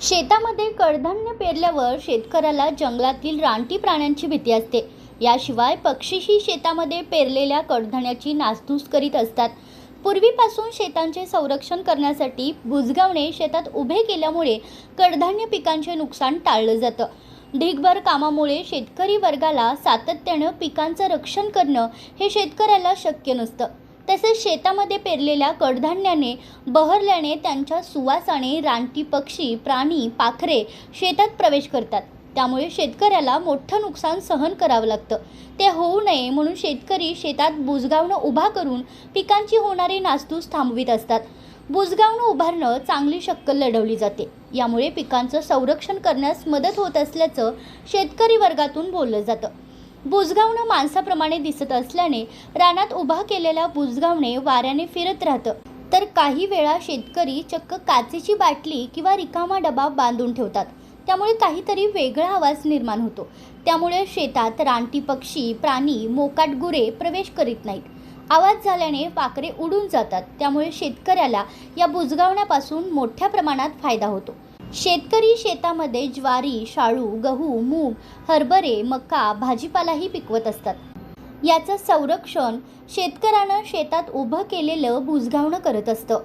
शेतामध्ये कडधान्य पेरल्यावर शेतकऱ्याला जंगलातील रानटी प्राण्यांची भीती असते। याशिवाय पक्षीही शेतामध्ये पेरलेल्या कडधान्याची नासधूस करीत असतात। पूर्वीपासून शेतांचे संरक्षण करण्यासाठी बुजगावणे शेतात उभे केल्यामुळे कडधान्य पिकांचे नुकसान टाळलं जातं। ढीगभर कामामुळे शेतकरी वर्गाला सातत्याने पिकांचं रक्षण करणं हे शेतकऱ्याला शक्य नसतं। तसेच शेतामध्ये पेरलेल्या कडधान्याने बहरल्याने त्यांच्या सुवासाने रानटी पक्षी, प्राणी, पाखरे शेतात प्रवेश करतात। त्यामुळे शेतकऱ्याला मोठं नुकसान सहन करावं लागतं। ते होऊ नये म्हणून शेतकरी शेतात बुजगावणं उभा करून पिकांची होणारी नासधूस थांबवित असतात। बुजगावणं उभारणं चांगली शक्कल लढवली जाते। यामुळे पिकांचं संरक्षण करण्यास मदत होत असल्याचं शेतकरी वर्गातून बोललं जातं। बुजगावणं माणसाप्रमाणे दिसत असल्याने रानात उभा केलेला बुजगावणे वाऱ्याने फिरत राहतं, तर काही वेळा शेतकरी चक्क काचेची बाटली किंवा रिकामा डबा बांधून ठेवतात। त्यामुळे काहीतरी वेगळा आवाज निर्माण होतो। त्यामुळे शेतात रानटी पक्षी, प्राणी, मोकाट गुरे प्रवेश करीत नाहीत। आवाज झाल्याने पाखरे उडून जातात। त्यामुळे शेतकऱ्याला या बुजगावण्यापासून मोठ्या प्रमाणात फायदा होतो। शेतकरी शेतामध्ये ज्वारी, शाळू, गहू, मूग, हरभरे, मका, भाजीपालाही पिकवत असतात। याचं संरक्षण शेतकऱ्यानं शेतात उभं केलेलं बुजगावणं करत असतं।